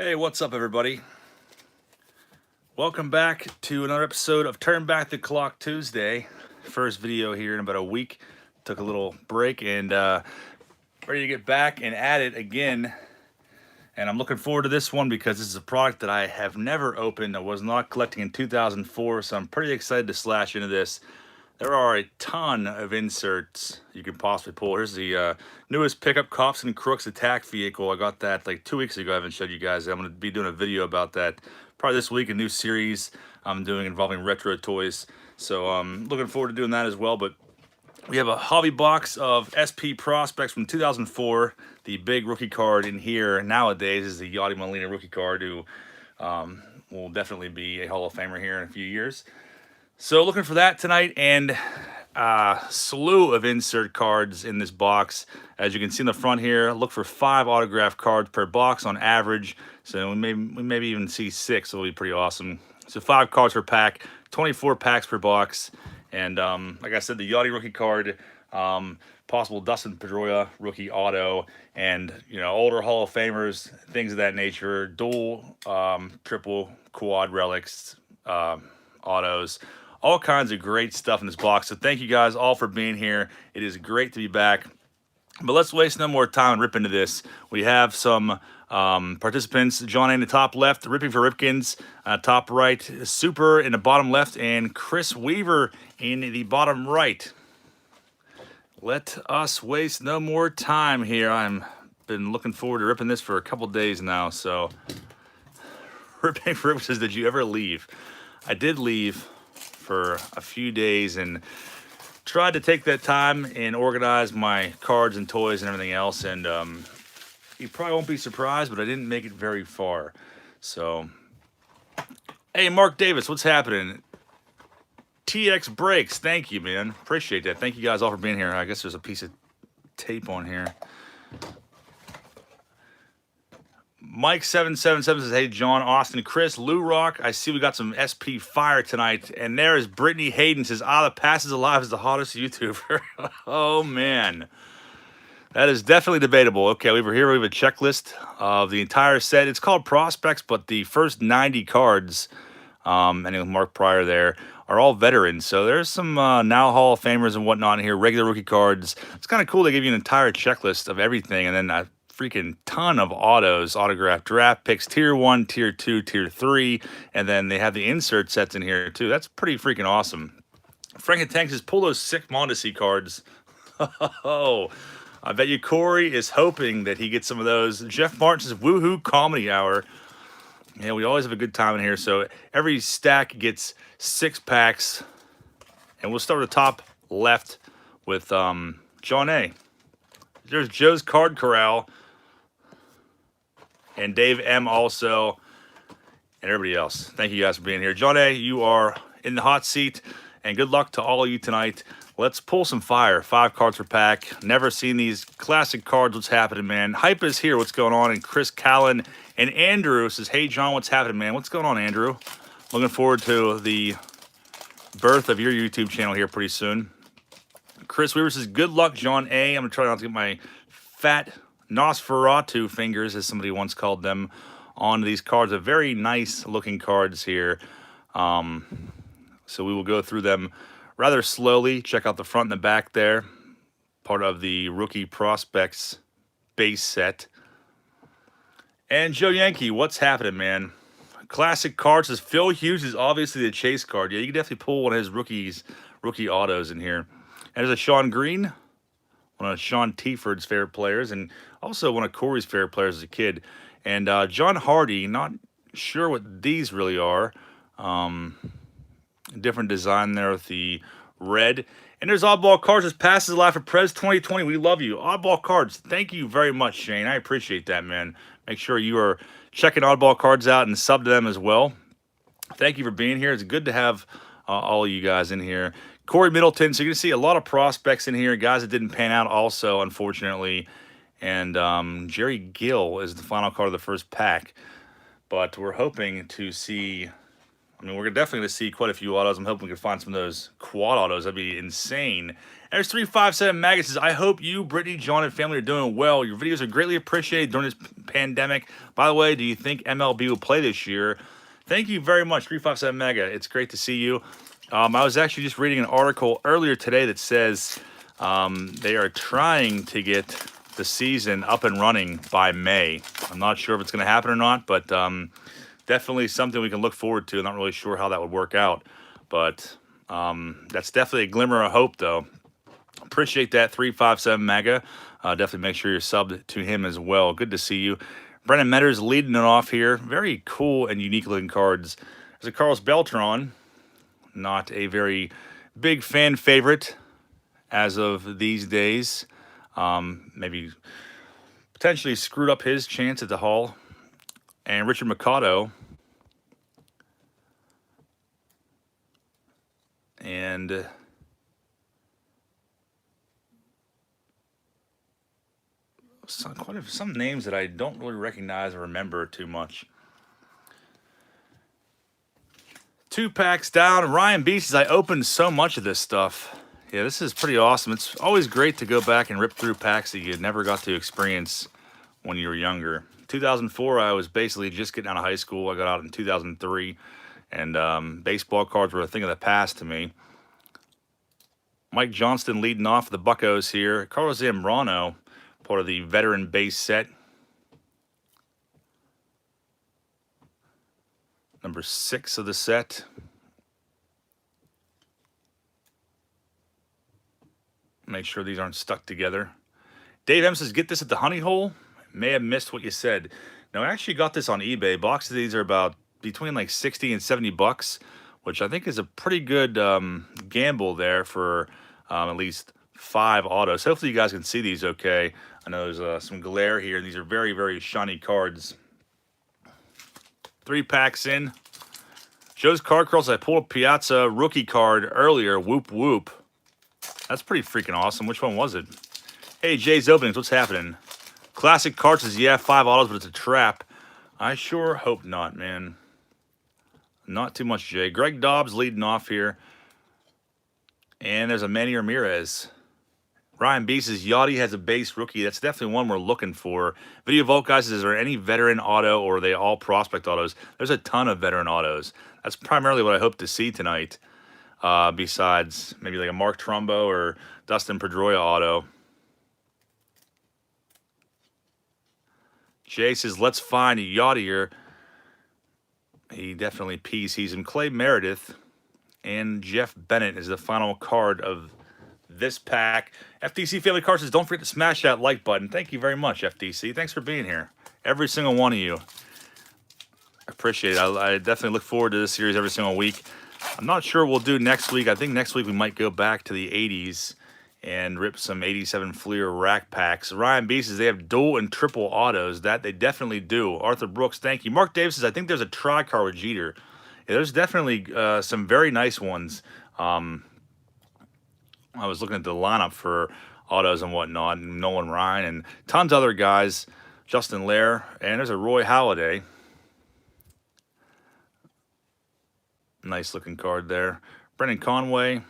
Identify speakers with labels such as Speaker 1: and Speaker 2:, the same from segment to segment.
Speaker 1: Hey, what's up, everybody? Welcome back to another episode of Turn Back the Clock Tuesday. First video here in about a week. Took a little break and ready to get back and at it again. And I'm looking forward to this one because this is a product that I have never opened. I was not collecting in 2004, so I'm pretty excited to slash into this. There are a ton of inserts you can possibly pull. Here's the newest pickup Cops and Crooks attack vehicle. I got that like 2 weeks ago. I haven't showed you guys. I'm going to be doing a video about that probably this week. A new series I'm doing involving retro toys. So I'm looking forward to doing that as well. But we have a hobby box of SP prospects from 2004. The big rookie card in here nowadays is the Yadier Molina rookie card, who will definitely be a Hall of Famer here in a few years. So looking for that tonight, and a slew of insert cards in this box. As you can see in the front here, look for 5 autographed cards per box on average. So we maybe even see 6, so it'll be pretty awesome. So 5 cards per pack, 24 packs per box. And like I said, the Yachty rookie card, possible Dustin Pedroia rookie auto, and older Hall of Famers, things of that nature, dual, triple, quad relics, autos. All kinds of great stuff in this box. So thank you guys all for being here. It is great to be back. But let's waste no more time and rip into this. We have some participants. John A in the top left, Ripping for Ripkins, top right, Super in the bottom left, and Chris Weaver in the bottom right. Let us waste no more time here. I've been looking forward to ripping this for a couple days now. So Ripping for Ripkins says, did you ever leave? I did leave for a few days and tried to take that time and organize my cards and toys and everything else. And you probably won't be surprised, but I didn't make it very far. So, hey, Mark Davis, what's happening? TX Breaks, thank you, man. Appreciate that. Thank you guys all for being here. I guess there's a piece of tape on here. Mike777 says, hey, John, Austin, Chris, Lou Rock, I see we got some SP fire tonight. And there is Brittany Hayden says, the Passes Alive is the hottest YouTuber. Oh, man. That is definitely debatable. Okay, we have a checklist of the entire set. It's called Prospects, but the first 90 cards, and with Mark Pryor there, are all veterans. So there's some now Hall of Famers and whatnot in here, regular rookie cards. It's kind of cool. They give you an entire checklist of everything, and then freaking ton of autos, autographed draft picks, tier 1, tier 2, tier 3, and then they have the insert sets in here too. That's pretty freaking awesome. Frank and Tank says, pull those sick Mondesi cards. Oh, I bet you Corey is hoping that he gets some of those. Jeff Martin says, woohoo comedy hour. Yeah, we always have a good time in here. So every stack gets 6 packs, and we'll start at the top left with John A. There's Joe's Card Corral. And Dave M. also, and everybody else. Thank you guys for being here. John A., you are in the hot seat, and good luck to all of you tonight. Let's pull some fire. 5 cards per pack. Never seen these classic cards. What's happening, man? Hype is here. What's going on? And Chris Callan and Andrew says, hey, John, what's happening, man? What's going on, Andrew? Looking forward to the birth of your YouTube channel here pretty soon. Chris Weaver says, good luck, John A. I'm going to try not to get my fat Nosferatu fingers, as somebody once called them, on these cards. Are very nice looking cards here. So we will go through them rather slowly. Check out the front and the back there. Part of the Rookie Prospects base set. And Joe Yankee, what's happening, man? Classic cards says Phil Hughes is obviously the chase card. Yeah, you can definitely pull one of his rookie autos in here. And there's a Sean Green, one of Sean T-Ford's favorite players, and also one of Corey's favorite players as a kid. And John Hardy, not sure what these really are. Different design there with the red. And there's Oddball Cards. This Passes Alive for Prez 2020. We love you. Oddball Cards, thank you very much, Shane. I appreciate that, man. Make sure you are checking Oddball Cards out and sub to them as well. Thank you for being here. It's good to have all of you guys in here. Corey Middleton, so you're going to see a lot of prospects in here, guys that didn't pan out also, unfortunately. And Jerry Gill is the final card of the first pack. But we're hoping to see I mean, we're definitely going to see quite a few autos. I'm hoping we can find some of those quad autos. That'd be insane. There's 357 Maggot says, I hope you, Brittany, John, and family are doing well. Your videos are greatly appreciated during this pandemic. By the way, do you think MLB will play this year? Thank you very much, 357 Mega. It's great to see you. I was actually just reading an article earlier today that says they are trying to get the season up and running by May. I'm not sure if it's going to happen or not, but definitely something we can look forward to. I'm not really sure how that would work out, but that's definitely a glimmer of hope, though. Appreciate that, 357 Mega. Definitely make sure you're subbed to him as well. Good to see you. Brennan Metters leading it off here. Very cool and unique looking cards. There's a Carlos Beltran. Not a very big fan favorite as of these days. Maybe potentially screwed up his chance at the Hall. And Richard Mikado. And some names that I don't really recognize or remember too much. 2 packs down. Ryan B says, I opened so much of this stuff. Yeah, this is pretty awesome. It's always great to go back and rip through packs that you never got to experience when you were younger. 2004, I was basically just getting out of high school. I got out in 2003, and baseball cards were a thing of the past to me. Mike Johnston leading off the Buccos here. Carlos Zambrano, part of the veteran base set. Number 6 of the set. Make sure these aren't stuck together. Dave M says, get this at the honey hole. May have missed what you said. No, I actually got this on eBay. Boxes of these are about between like 60 and 70 bucks, which I think is a pretty good gamble there for at least 5 autos. Hopefully you guys can see these okay. I know there's some glare here, and these are very, very shiny cards. 3 packs in. Joe's Card Curls. I pulled a Piazza rookie card earlier. Whoop, whoop. That's pretty freaking awesome. Which one was it? Hey, Jay's Openings. What's happening? Classic Cards says, yeah, 5 autos, but it's a trap. I sure hope not, man. Not too much, Jay. Greg Dobbs leading off here. And there's a Manny Ramirez. Ryan B says, Yachty has a base rookie. That's definitely one we're looking for. Video Vault guys says, is there any veteran auto, or are they all prospect autos? There's a ton of veteran autos. That's primarily what I hope to see tonight. Besides maybe like a Mark Trumbo or Dustin Pedroia auto. Jay says, let's find Yadier. He definitely PCs him. Clay Meredith and Jeff Bennett is the final card of this pack. FTC Family Card says, don't forget to smash that like button. Thank you very much, FTC. Thanks for being here. Every single one of you. I appreciate it. I definitely look forward to this series every single week. I'm not sure what we'll do next week. I think next week we might go back to the 80s and rip some 87 Fleer rack packs. Ryan B says they have dual and triple autos. That they definitely do. Arthur Brooks, thank you. Mark Davis says, I think there's a tri-car with Jeter. Yeah, there's definitely some very nice ones. I was looking at the lineup for autos and whatnot, and Nolan Ryan and tons of other guys. Justin Lair, and there's a Roy Halladay. Nice looking card there. Brendan Conway.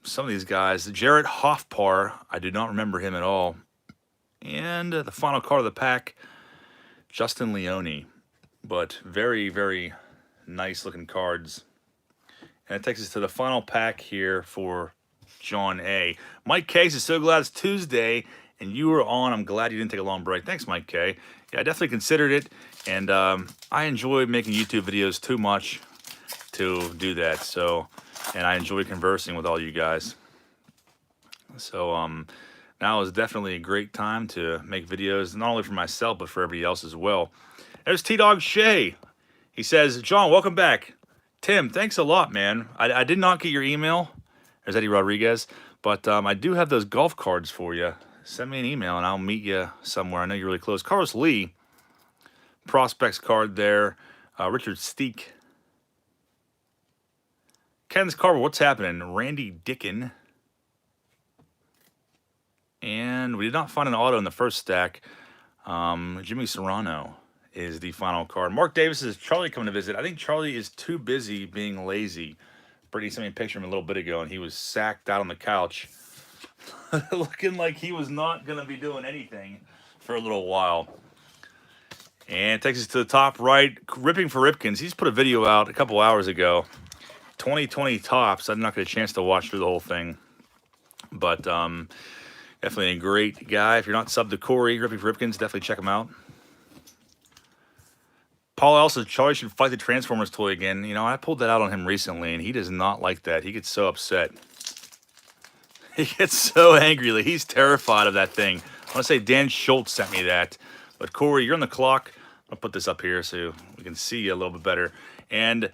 Speaker 1: Some of these guys. Jarrett Hoffpar. I do not remember him at all. And the final card of the pack, Justin Leone. But very, very nice looking cards. And it takes us to the final pack here for John A. Mike K says, so glad it's Tuesday and you were on. I'm glad you didn't take a long break. Thanks, Mike K. Yeah, I definitely considered it. And I enjoy making YouTube videos too much to do that. So, and I enjoy conversing with all you guys. So now is definitely a great time to make videos, not only for myself, but for everybody else as well. There's T-Dog Shay. He says, John, welcome back. Tim, thanks a lot, man. I did not get your email. There's Eddie Rodriguez. But I do have those golf cards for you. Send me an email, and I'll meet you somewhere. I know you're really close. Carlos Lee, prospects card there. Richard Steek. Ken's Carver, what's happening? Randy Dickin. And we did not find an auto in the first stack. Jimmy Serrano. is the final card. Mark Davis says, Charlie coming to visit. I think Charlie is too busy being lazy. Brittany sent me a picture of him a little bit ago, and he was sacked out on the couch, looking like he was not going to be doing anything for a little while. And it takes us to the top right, ripping for Ripkins. He's put a video out a couple hours ago, 2020 tops. I did not get a chance to watch through the whole thing, but definitely a great guy. If you're not subbed to Corey, ripping for Ripkins, definitely check him out. Paul L says Charlie should fight the Transformers toy again. You know, I pulled that out on him recently, and he does not like that. He gets so upset. He gets so angry. Like, he's terrified of that thing. I want to say Dan Schultz sent me that. But Corey, you're on the clock. I'll put this up here so we can see you a little bit better. And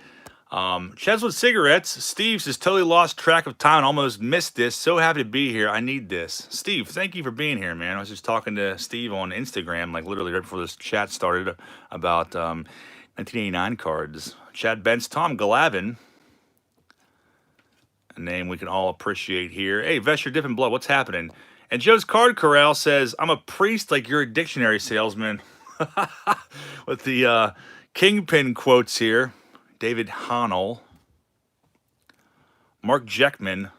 Speaker 1: Cheswood Cigarettes. Steve says, totally lost track of time and almost missed this. So happy to be here. I need this. Steve, thank you for being here, man. I was just talking to Steve on Instagram, like literally right before this chat started, about 1989 cards. Chad Bentz, Tom Glavin, a name we can all appreciate here. Hey, Vesher Dippin' Blood, what's happening? And Joe's Card Corral says, I'm a priest like you're a dictionary salesman. With the Kingpin quotes here. David Honnell, Mark Jeckman,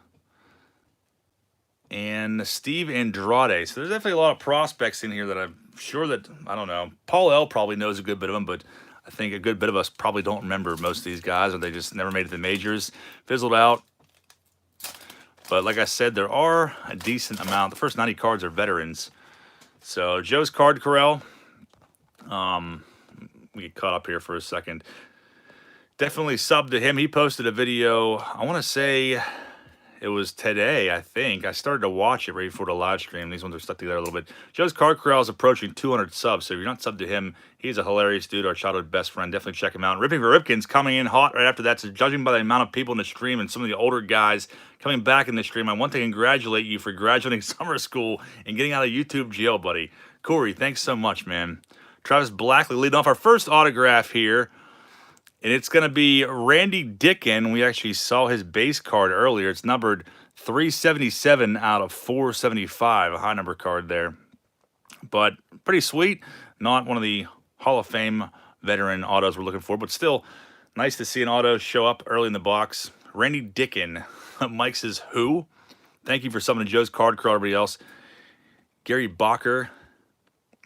Speaker 1: and Steve Andrade. So there's definitely a lot of prospects in here that I'm sure that, I don't know, Paul L. probably knows a good bit of them, but I think a good bit of us probably don't remember most of these guys, or they just never made it to the majors, fizzled out. But like I said, there are a decent amount. The first 90 cards are veterans. So Joe's Card Corral. We get caught up here for a second. Definitely sub to him. He posted a video, I want to say it was today, I think. I started to watch it right before the live stream. These ones are stuck together a little bit. Joe's Card Corral is approaching 200 subs, so if you're not subbed to him, he's a hilarious dude, our childhood best friend. Definitely check him out. Ripping for Ripkins coming in hot right after that. So judging by the amount of people in the stream and some of the older guys coming back in the stream, I want to congratulate you for graduating summer school and getting out of YouTube jail, buddy. Corey, thanks so much, man. Travis Blackley leading off our first autograph here. And it's going to be Randy Dickin. We actually saw his base card earlier. It's numbered 377 out of 475, a high number card there. But pretty sweet. Not one of the Hall of Fame veteran autos we're looking for, but still nice to see an auto show up early in the box. Randy Dickin. Mike says, who? Thank you for subbing to Joe's Card Corral, everybody else. Gary Bacher.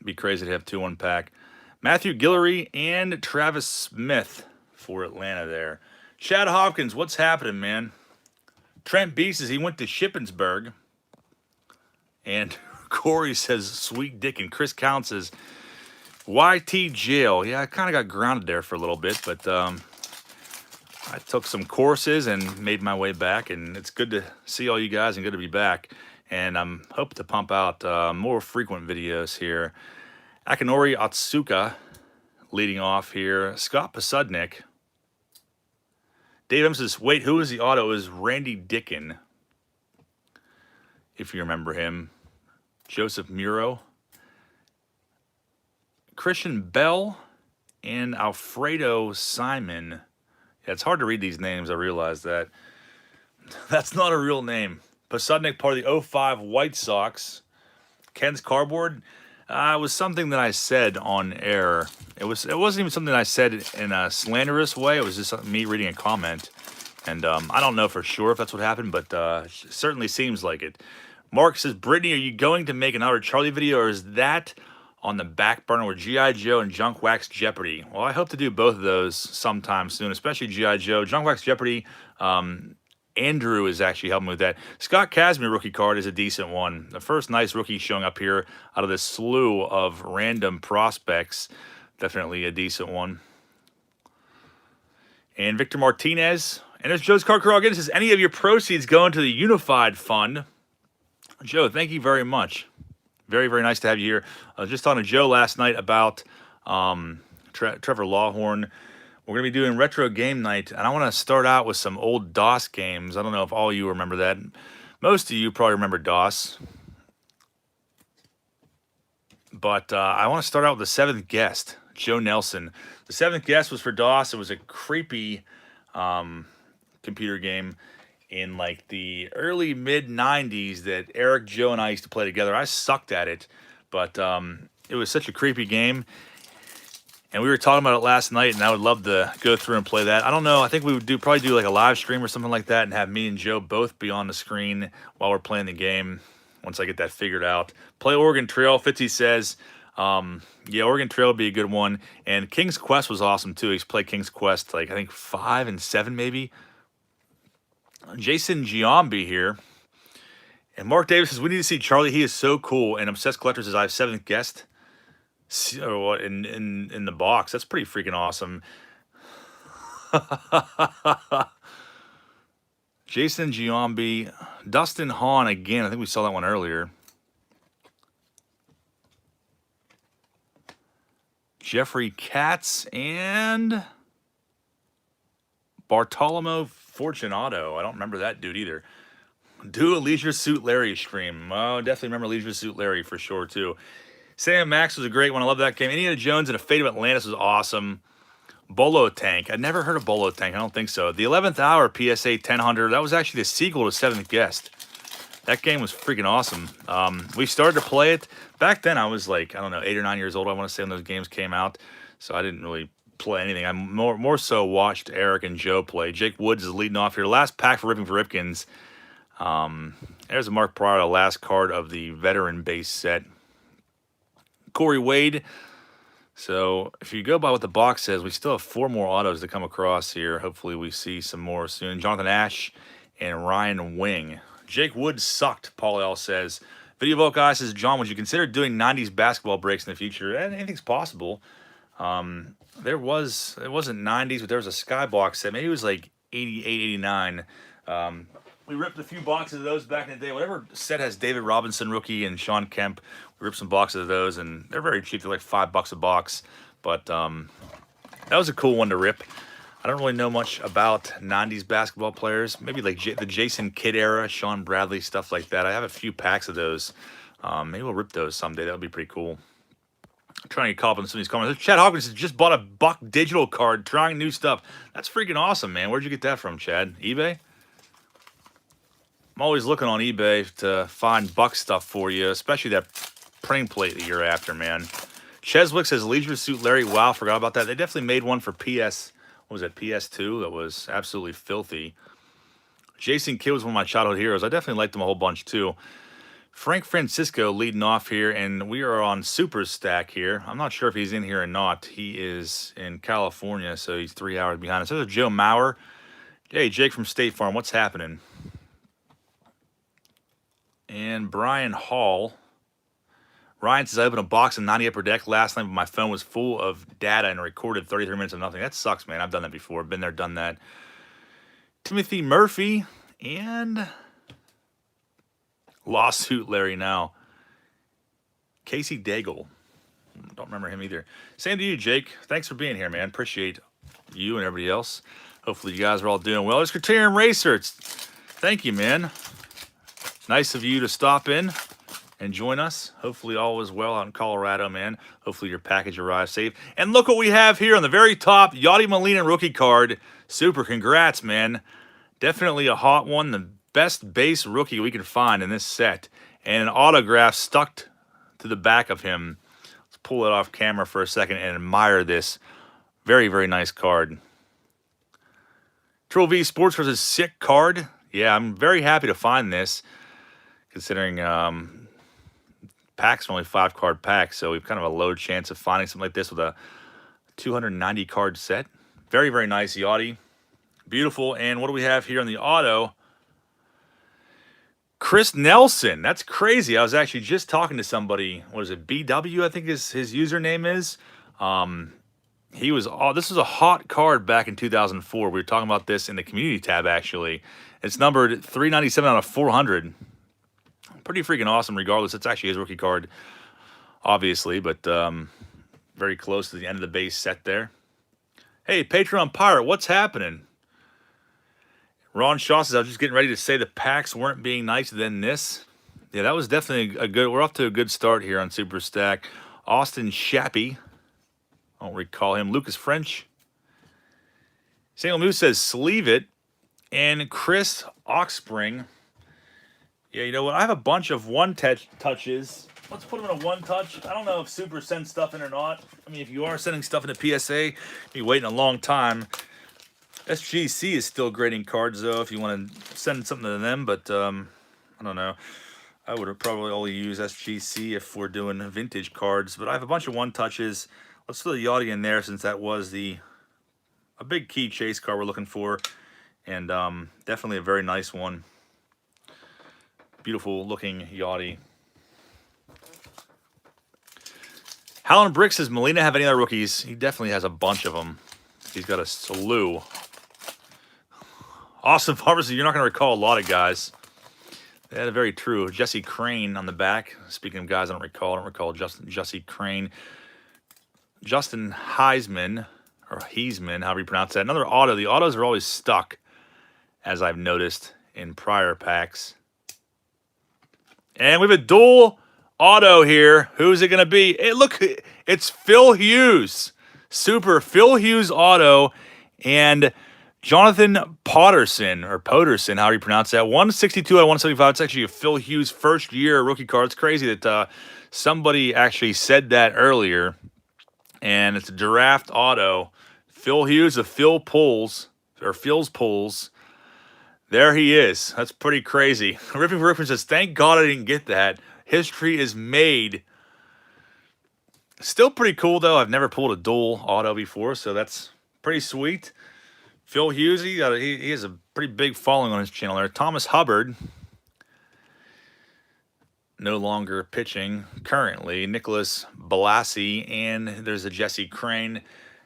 Speaker 1: Be crazy to have 2-1 pack. Matthew Guillory and Travis Smith for Atlanta there. Chad Hopkins, what's happening, man? Trent B says he went to Shippensburg. And Corey says, sweet dick. And Chris Count says, YT jail. Yeah, I kind of got grounded there for a little bit, but I took some courses and made my way back. And it's good to see all you guys and good to be back. And I'm hoping to pump out more frequent videos here. Akinori Atsuka leading off here. Scott Posudnik. Dave M says, wait, who is the auto? It was Randy Dickin, if you remember him. Joseph Muro. Christian Bell and Alfredo Simon. Yeah, it's hard to read these names, I realize that. That's not a real name. Posudnik, part of the 05 White Sox. Ken's Cardboard. It was something that I said on air. It wasn't even something I said in a slanderous way. It was just me reading a comment. And I don't know for sure if that's what happened, but it certainly seems like it. Mark says, Brittany, are you going to make another Charlie video, or is that on the back burner with G.I. Joe and Junk Wax Jeopardy? Well, I hope to do both of those sometime soon, especially G.I. Joe. Junk Wax Jeopardy, Andrew is actually helping with that. Scott Casimir rookie card is a decent one. The first nice rookie showing up here out of this slew of random prospects. Definitely a decent one. And Victor Martinez. And there's Joe's Card Corral again. It says, any of your proceeds going to the Unified Fund? Joe, thank you very much. Very, very nice to have you here. I was just talking to Joe last night about Trevor Lawhorn. We're going to be doing retro game night, and I want to start out with some old DOS games. I don't know if all of you remember that. Most of you probably remember DOS. But I want to start out with the seventh guest, Joe Nelson. The seventh guest was for DOS. It was a creepy computer game in like the early mid-90s that Eric, Joe, and I used to play together. I sucked at it, but it was such a creepy game. And we were talking about it last night, and I would love to go through and play that. I don't know. I think we would probably do like a live stream or something like that and have me and Joe both be on the screen while we're playing the game once I get that figured out. Play Oregon Trail, Fitzy says. Yeah, Oregon Trail would be a good one. And King's Quest was awesome, too. He's played King's Quest, like, I think 5 and 7 maybe. Jason Giambi here. And Mark Davis says, we need to see Charlie. He is so cool. And Obsessed Collector says, I have 7th guest in the box. That's pretty freaking awesome. Jason Giambi. Dustin Hahn again. I think we saw that one earlier. Jeffrey Katz and Bartolomeo Fortunato. I don't remember that dude either. Do a Leisure Suit Larry stream. Oh, definitely remember Leisure Suit Larry for sure, too. Sam Max was a great one. I love that game. Indiana Jones and A Fate of Atlantis was awesome. Bolo Tank. I'd never heard of Bolo Tank. I don't think so. The 11th Hour PSA 1000. That was actually the sequel to 7th Guest. That game was freaking awesome. We started to play it. Back then, I was like, I don't know, 8 or 9 years old, I want to say, when those games came out. So I didn't really play anything. I more so watched Eric and Joe play. Jake Woods is leading off here. Last pack for Ripping for Ripkins. There's a Mark Pryor, last card of the veteran base set. Corey Wade. So if you go by what the box says, we still have 4 more autos to come across here. Hopefully we see some more soon. Jonathan Ash and Ryan Wing. Jake Woods sucked, Paul L. says. Video Vote Guy says, John, would you consider doing 90s basketball breaks in the future? Anything's possible. It wasn't 90s, but there was a Skybox set. Maybe it was like 88, 89. We ripped a few boxes of those back in the day. Whatever set has David Robinson, rookie, and Sean Kemp, we ripped some boxes of those, and they're very cheap. They're like $5 a box. But that was a cool one to rip. I don't really know much about 90s basketball players. Maybe like the Jason Kidd era, Sean Bradley, stuff like that. I have a few packs of those. Maybe we'll rip those someday. That would be pretty cool. I'm trying to get caught up on some of these comments. Chad Hawkins just bought a Buck digital card, trying new stuff. That's freaking awesome, man. Where'd you get that from, Chad? eBay? I'm always looking on eBay to find Buck stuff for you, especially that printing plate that you're after, man. Cheswick says, Leisure Suit Larry. Wow, forgot about that. They definitely made one for PS. What was it, PS2? That was absolutely filthy. Jason Kidd was one of my childhood heroes. I definitely liked him a whole bunch, too. Frank Francisco leading off here, and we are on Super Stack here. I'm not sure if he's in here or not. He is in California, so he's 3 hours behind us. There's Joe Maurer. Hey, Jake from State Farm. What's happening? And Brian Hall. Ryan says, I opened a box of 90 Upper Deck last night, but my phone was full of data and recorded 33 minutes of nothing. That sucks, man. I've done that before. Been there, done that. Timothy Murphy and Lawsuit Larry now. Casey Daigle. Don't remember him either. Same to you, Jake. Thanks for being here, man. Appreciate you and everybody else. Hopefully you guys are all doing well. It's Criterion Racer. Thank you, man. Nice of you to stop in and join us. Hopefully all is well out in Colorado, man. Hopefully your package arrives safe. And look what we have here on the very top. Yadier Molina rookie card. Super congrats, man. Definitely a hot one. The best base rookie we can find in this set. And an autograph stuck to the back of him. Let's pull it off camera for a second and admire this. Very, very nice card. Trill V Sports Cards is a sick card. Yeah, I'm very happy to find this, considering packs are only 5-card packs, so we've kind of a low chance of finding something like this with a 290 card set. Very, very nice, Yachty. Beautiful. And what do we have here on the auto? Chris Nelson. That's crazy. I was actually just talking to somebody. What is it? BW, I think his username is. He was. This was a hot card back in 2004. We were talking about this in the community tab, actually. It's numbered 397 out of 400. Pretty freaking awesome regardless. It's actually his rookie card, obviously, but very close to the end of the base set there. Hey, Patreon Pirate, what's happening? Ron Shaw says, I was just getting ready to say the packs weren't being nicer than this. Yeah, that was definitely a good, we're off to a good start here on Super Stack. Austin Shappy, I don't recall him. Lucas French. Samuel Moose says, sleeve it. And Chris Oxspring. Yeah, you know what? I have a bunch of one-touches let's put them in a one-touch. I don't know if Super sends stuff in or not. I mean, if you are sending stuff into PSA, you're waiting a long time. SGC is still grading cards, though, if you want to send something to them, but I don't know. I would probably only use SGC if we're doing vintage cards, but I have a bunch of one-touches. Let's throw the Yachty in there since that was a big key chase card we're looking for, and definitely a very nice one. Beautiful looking Yachty. Howland Brick says, Molina have any other rookies? He definitely has a bunch of them. He's got a slew. Austin Farmer says, you're not going to recall a lot of guys. That's very true. Jesse Crane on the back. Speaking of guys I don't recall Jesse Crane. Justin Heisman, or Heisman, however you pronounce that. Another auto. The autos are always stuck, as I've noticed in prior packs. And we have a dual auto here. Who's it going to be? Hey, look, it's Phil Hughes. Super Phil Hughes auto. And Jonathan Potterson, or Poterson, however you pronounce that. 162 out of 175. It's actually a Phil Hughes first year rookie card. It's crazy that somebody actually said that earlier. And it's a draft auto. Phil Hughes of Phil's Pulls. There he is. That's pretty crazy. Ripping for Ripping says, thank God I didn't get that. History is made. Still pretty cool, though. I've never pulled a dual auto before, so that's pretty sweet. Phil Hughes, he has a pretty big following on his channel there. Thomas Hubbard, no longer pitching currently. Nicholas Balassi, and there's a Jesse Crane.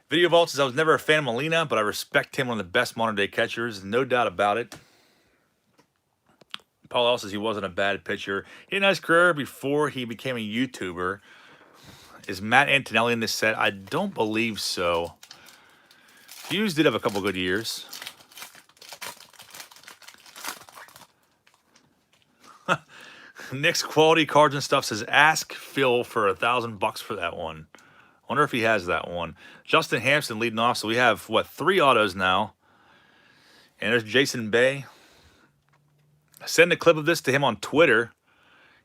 Speaker 1: Video Vault says, I was never a fan of Molina, but I respect him, one of the best modern-day catchers. No doubt about it. Paul L says he wasn't a bad pitcher. He had a nice career before he became a YouTuber. Is Matt Antonelli in this set? I don't believe so. Hughes did have a couple good years. Nick's Quality Cards and Stuff says, ask Phil for $1,000 for that one. Wonder if he has that one. Justin Hampson leading off. So we have, what, 3 autos now. And there's Jason Bay. Send a clip of this to him on Twitter.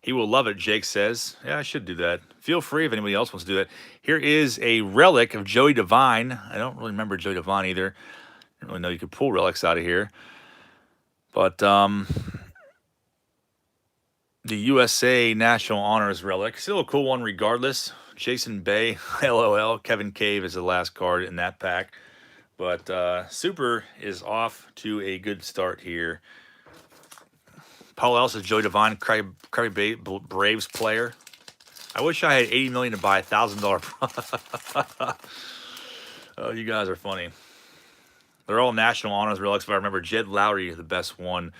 Speaker 1: He will love it, Jake says. Yeah, I should do that. Feel free if anybody else wants to do that. Here is a relic of Joey Devine. I don't really remember Joey Devine either. I didn't really know you could pull relics out of here. But the USA National Honors relic. Still a cool one regardless. Jason Bay, LOL. Kevin Cave is the last card in that pack. But Super is off to a good start here. Paul Ellis is Joey Devine, Krabby Braves player. I wish I had $80 million to buy a $1,000. Oh, you guys are funny. They're all National Honors relics, if I remember. Jed Lowry is the best one.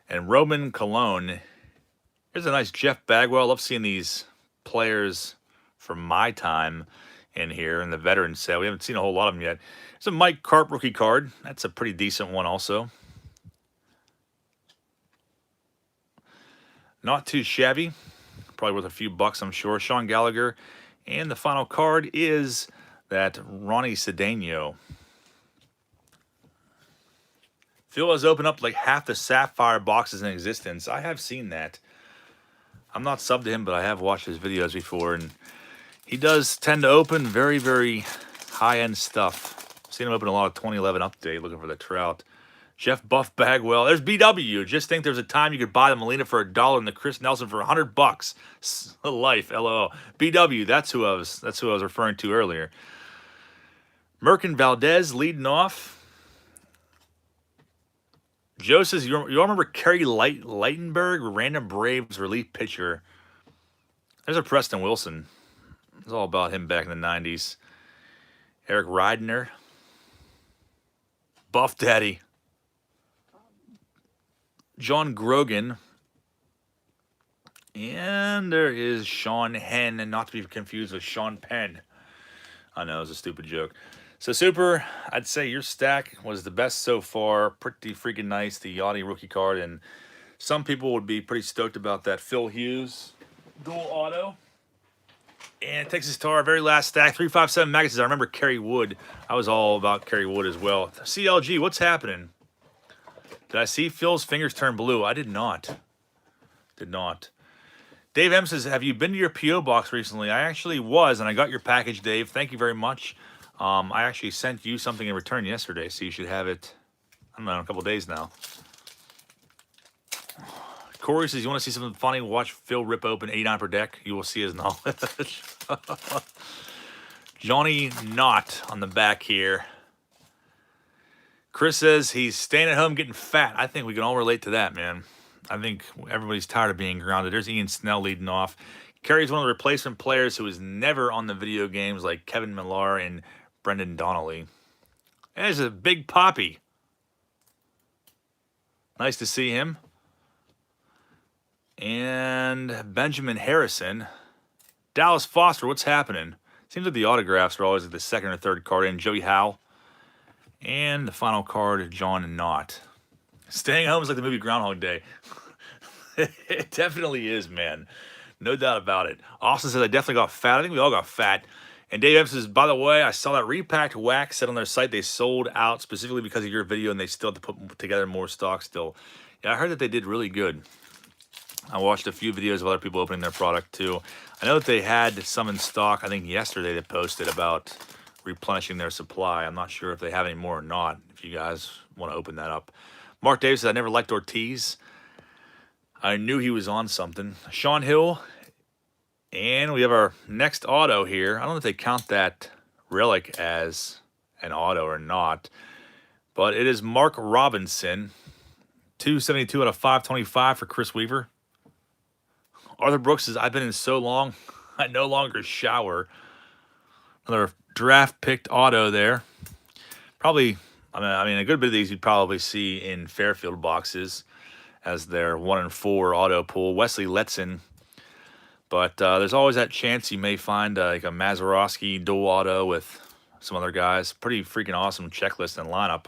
Speaker 1: And Roman Cologne. Here's a nice Jeff Bagwell. I love seeing these players from my time in here in the veteran set. We haven't seen a whole lot of them yet. There's a Mike Karp rookie card. That's a pretty decent one also. Not too shabby. Probably worth a few bucks, I'm sure. Sean Gallagher. And the final card is that Ronnie Cedeno. Phil has opened up like half the Sapphire boxes in existence. I have seen that. I'm not subbed to him, but I have watched his videos before. And he does tend to open very, very high-end stuff. I've seen him open a lot of 2011 update looking for the Trout. Jeff Buff Bagwell. There's BW. Just think there's a time you could buy the Molina for $1 and the Chris Nelson for $100. Life, LOL. BW. That's who I was referring to earlier. Merkin Valdez leading off. Joe says, you all remember Kerry Lightenberg, random Braves relief pitcher? There's a Preston Wilson. It's all about him back in the 90s. Eric Reidner. Buff Daddy. John Grogan. And there is Sean Henn, and not to be confused with Sean Penn. I know, it was a stupid joke. So, Super, I'd say your stack was the best so far. Pretty freaking nice, the Yachty rookie card. And some people would be pretty stoked about that Phil Hughes dual auto. And Texas Tar, very last stack, 357 magazines. I remember Kerry Wood. I was all about Kerry Wood as well. CLG, what's happening? Did I see Phil's fingers turn blue? I did not. Did not. Dave M says, have you been to your P.O. box recently? I actually was, and I got your package, Dave. Thank you very much. I actually sent you something in return yesterday, so you should have it, I don't know, in a couple days now. Corey says, you want to see something funny? Watch Phil rip open 89 per deck. You will see his knowledge. Johnny Knott on the back here. Chris says he's staying at home getting fat. I think we can all relate to that, man. I think everybody's tired of being grounded. There's Ian Snell leading off. Kerry's one of the replacement players who was never on the video games, like Kevin Millar and Brendan Donnelly. There's a big Poppy. Nice to see him. And Benjamin Harrison. Dallas Foster, what's happening? Seems like the autographs are always like the second or third card in. Joey Howe. And the final card, John Knott. Staying home is like the movie Groundhog Day. It definitely is, man. No doubt about it. Austin says, I definitely got fat. I think we all got fat. And Dave Evans says, by the way, I saw that repacked wax said on their site they sold out specifically because of your video, and they still have to put together more stock still. Yeah, I heard that they did really good. I watched a few videos of other people opening their product, too. I know that they had some in stock. I think yesterday they posted about replenishing their supply. I'm not sure if they have any more or not, if you guys want to open that up. Mark Davis says, I never liked Ortiz. I knew he was on something. Sean Hill. And we have our next auto here. I don't know if they count that relic as an auto or not. But it is Mark Robinson. 272 out of 525 for Chris Weaver. Arthur Brooks says, I've been in so long, I no longer shower. Another draft-picked auto there. Probably, I mean, a good bit of these you'd probably see in Fairfield boxes as their 1 and 4 auto pool. Wesley Letson. But there's always that chance you may find like a Mazeroski dual auto with some other guys. Pretty freaking awesome checklist and lineup.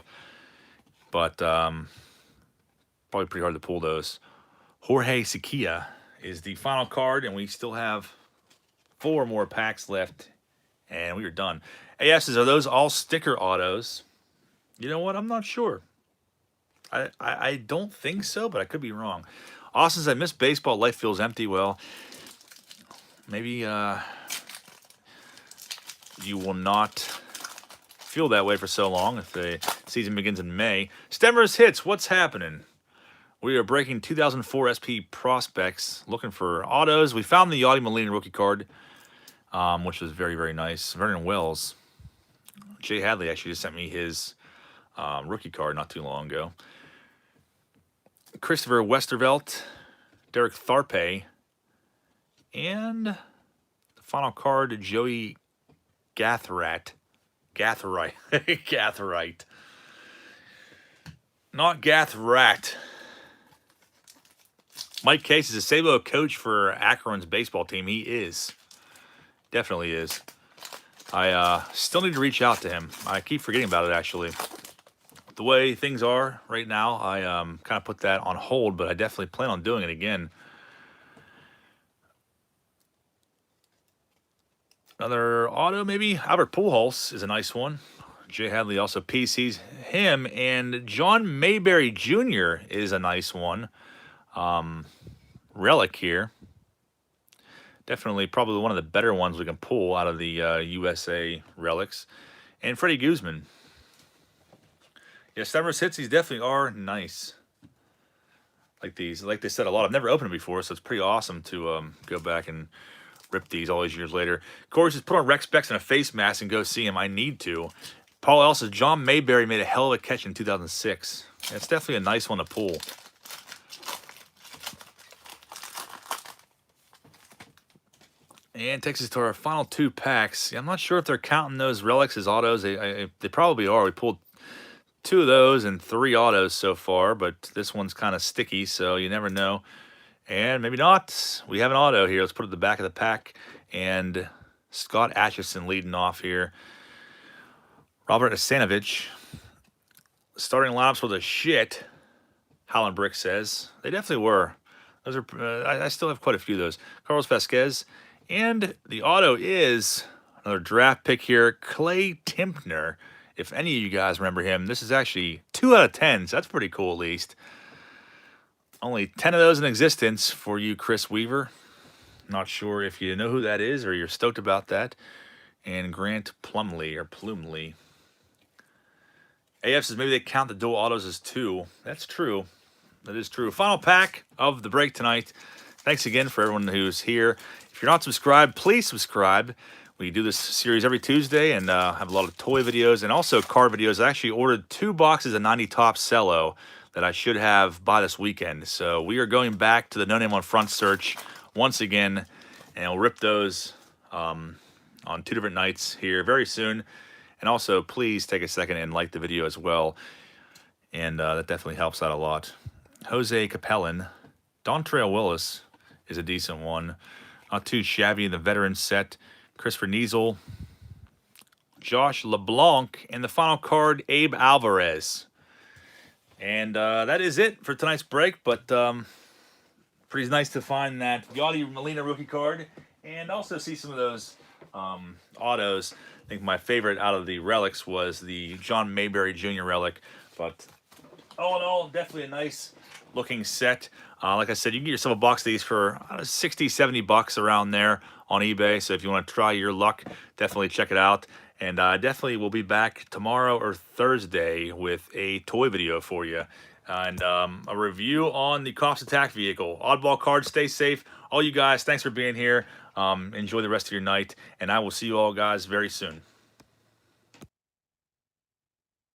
Speaker 1: But probably pretty hard to pull those. Jorge Sequia is the final card, and we still have 4 more packs left, and we are done. AF says, are those all sticker autos? You know what? I'm not sure. I don't think so, but I could be wrong. Austin says, I miss baseball. Life feels empty. Well, maybe you will not feel that way for so long if the season begins in May. Stemmers Hits, what's happening? We are breaking 2004 SP prospects, looking for autos. We found the Yadier Molina rookie card, which was very, very nice. Vernon Wells. Jay Hadley actually just sent me his rookie card not too long ago. Christopher Westervelt, Derek Tharpe, and the final card, Joey Gathright. Gathright. Not Gathrat. Mike Case is a Sabo coach for Akron's baseball team. He is. Definitely is. I still need to reach out to him. I keep forgetting about it, actually. The way things are right now, I kind of put that on hold, but I definitely plan on doing it again. Another auto, maybe? Albert Pujols is a nice one. Jay Hadley also PCs him. And John Mayberry Jr. is a nice one. Relic here. Definitely probably one of the better ones we can pull out of the USA relics. And Freddie Guzman. Yeah, Stemmers Hits, these definitely are nice. Like these. Like they said a lot. I've never opened them before, so it's pretty awesome to go back and rip these all these years later. Corey says, put on Rex Specs and a face mask and go see him. I need to. Paul L says, John Mayberry made a hell of a catch in 2006. It's definitely a nice one to pull. And takes us to our final 2 packs. I'm not sure if they're counting those relics as autos. They probably are. We pulled 2 of those and 3 autos so far, but this one's kind of sticky, so you never know. And maybe not. We have an auto here. Let's put it at the back of the pack. And Scott Atchison leading off here. Robert Asanovich. Starting lineups with a shit, Howland Brick says. They definitely were. Those are. I still have quite a few of those. Carlos Vasquez. And the auto is another draft pick here, Clay Timpner. If any of you guys remember him, this is actually 2 out of 10, so that's pretty cool at least. Only 10 of those in existence for you, Chris Weaver. Not sure if you know who that is or you're stoked about that. And Grant Plumley or Plumley. AF says maybe they count the dual autos as 2. That's true. That is true. Final pack of the break tonight. Thanks again for everyone who's here. If you're not subscribed, please subscribe. We do this series every Tuesday and have a lot of toy videos and also card videos. I actually ordered 2 boxes of 90 Top Cello that I should have by this weekend. So we are going back to the No Name on Front search once again, and we'll rip those on 2 different nights here very soon. And also, please take a second and like the video as well. And that definitely helps out a lot. Jose Capellan. Dontrell Willis is a decent one. Not too shabby in the veteran set. Christopher Niesel. Josh LeBlanc. And the final card, Abe Alvarez. And that is it for tonight's break. But pretty nice to find that Yadier Molina rookie card. And also see some of those autos. I think my favorite out of the relics was the John Mayberry Jr. relic. But all in all, definitely a nice looking set. Like I said, you can get yourself a box of these for 60, 70 bucks around there on eBay. So if you want to try your luck, definitely check it out. And definitely we'll be back tomorrow or Thursday with a toy video for you. And a review on the Cops Attack vehicle. Oddball cards, stay safe. All you guys, thanks for being here. Enjoy the rest of your night. And I will see you all guys very soon.